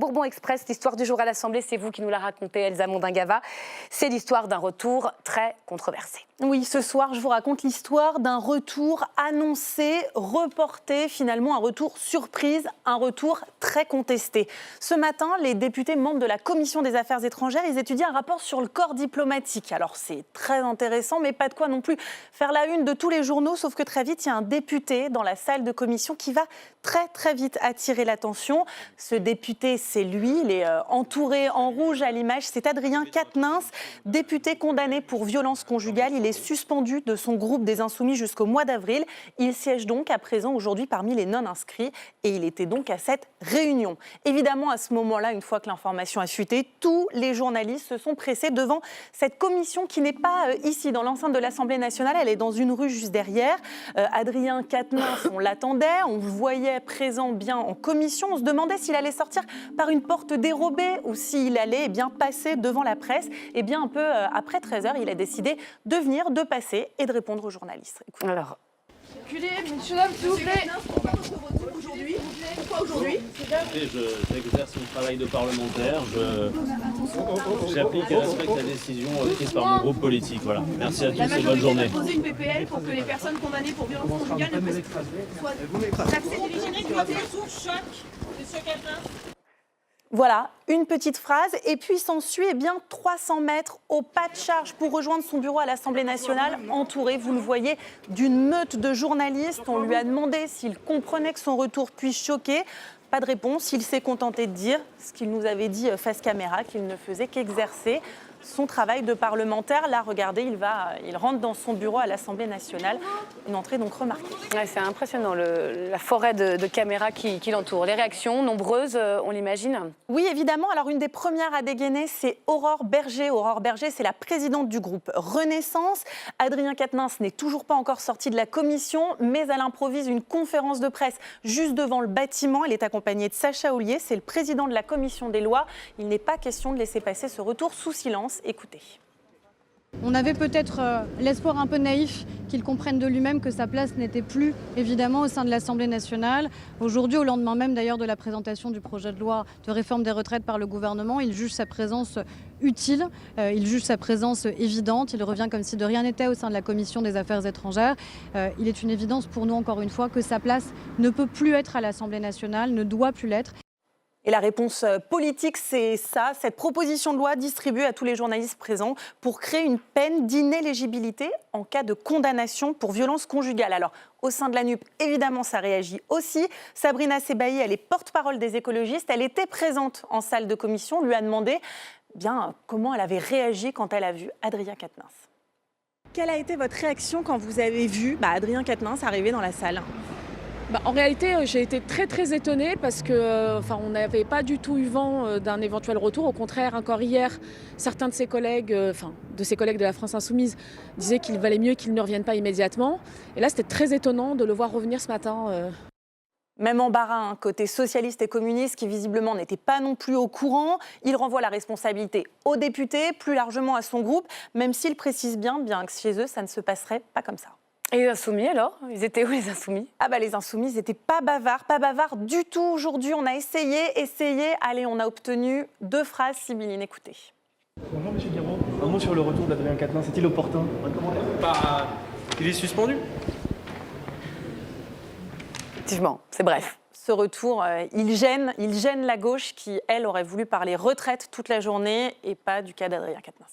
Bourbon Express, l'histoire du jour à l'Assemblée, c'est vous qui nous la racontez, Elsa Mondingava. C'est l'histoire d'un retour très controversé. Oui, ce soir, je vous raconte l'histoire d'un retour annoncé, reporté, finalement un retour surprise, un retour très contesté. Ce matin, les députés membres de la Commission des Affaires étrangères, ils étudient un rapport sur le corps diplomatique. Alors c'est très intéressant, mais pas de quoi non plus faire la une de tous les journaux, sauf que très vite, il y a un député dans la salle de commission qui va très vite attirer l'attention. Ce député, c'est lui, il est entouré en rouge à l'image, c'est Adrien Quatennens, député condamné pour violence conjugale. Il est suspendu de son groupe des Insoumis jusqu'au mois d'avril. Il siège donc à présent aujourd'hui parmi les non-inscrits et il était donc à cette réunion. Évidemment, à ce moment-là, une fois que l'information a fuité, tous les journalistes se sont pressés devant cette commission qui n'est pas ici dans l'enceinte de l'Assemblée nationale, elle est dans une rue juste derrière. Adrien Quatennens, on l'attendait, on le voyait présent bien en commission. On se demandait s'il allait sortir par une porte dérobée ou s'il allait passer devant la presse. Et bien un peu après 13h, il a décidé de venir, de passer et de répondre aux journalistes. Écoutez. Alors, Reculez, messieurs, dames, s'il vous plaît. Aujourd'hui. Pourquoi aujourd'hui? J'exerce mon travail de parlementaire, j'applique et respecte la décision prise par mon groupe politique. Voilà. Merci à tous et bonne journée. La majorité a posé une PPL pour que les personnes condamnées pour violence conjugale ne puissent pas l'accès du légitimité sous choc. Monsieur Quatennens. Voilà, une petite phrase. Et puis s'ensuit 300 mètres au pas de charge pour rejoindre son bureau à l'Assemblée nationale, entouré, vous le voyez, d'une meute de journalistes. On lui a demandé s'il comprenait que son retour puisse choquer. Pas de réponse. Il s'est contenté de dire ce qu'il nous avait dit face caméra, qu'il ne faisait qu'exercer son travail de parlementaire. Là, regardez, il rentre dans son bureau à l'Assemblée nationale. Une entrée donc remarquée. ouais, c'est impressionnant, la forêt de caméras qui l'entoure. Les réactions nombreuses, on l'imagine. Oui, évidemment. Alors, une des premières à dégainer, c'est Aurore Berger. Aurore Berger, c'est la présidente du groupe Renaissance. Adrien Quatennens n'est toujours pas encore sorti de la commission, mais elle improvise une conférence de presse juste devant le bâtiment. Elle est accompagnée de Sacha Houlié, c'est le président de la commission des lois. Il n'est pas question de laisser passer ce retour sous silence. Écoutez. On avait peut-être l'espoir un peu naïf qu'il comprenne de lui-même que sa place n'était plus évidemment au sein de l'Assemblée nationale. Aujourd'hui, au lendemain même d'ailleurs de la présentation du projet de loi de réforme des retraites par le gouvernement, il juge sa présence utile, il juge sa présence évidente, il revient comme si de rien n'était au sein de la Commission des Affaires étrangères. Il est une évidence pour nous encore une fois que sa place ne peut plus être à l'Assemblée nationale, ne doit plus l'être. Et la réponse politique, c'est ça, cette proposition de loi distribuée à tous les journalistes présents pour créer une peine d'inéligibilité en cas de condamnation pour violence conjugale. Alors, au sein de la NUP, évidemment, ça réagit aussi. Sabrina Sebaï, elle est porte-parole des écologistes. Elle était présente en salle de commission. On lui a demandé comment elle avait réagi quand elle a vu Adrien Quatennens. Quelle a été votre réaction quand vous avez vu Adrien Quatennens arriver dans la salle ? En réalité, j'ai été très étonnée parce que, on n'avait pas du tout eu vent d'un éventuel retour. Au contraire, encore hier, certains de ses collègues, de la France Insoumise, disaient qu'il valait mieux qu'il ne revienne pas immédiatement. Et là, c'était très étonnant de le voir revenir ce matin. Même embarras, côté socialiste et communiste, qui visiblement n'était pas non plus au courant. Il renvoie la responsabilité aux députés, plus largement à son groupe, même s'il précise bien que chez eux, ça ne se passerait pas comme ça. Et les Insoumis alors? Ils étaient où les Insoumis? Les Insoumis, ils n'étaient pas bavards du tout aujourd'hui. On a essayé. Allez, on a obtenu 2 phrases, Sibylline, écoutez. Bonjour Monsieur Guiraud, un mot sur le retour d'Adrien Quatennens, est-il opportun? Il est suspendu. Effectivement, c'est bref. Ce retour, il gêne la gauche qui, elle, aurait voulu parler retraite toute la journée et pas du cas d'Adrien Quatennens.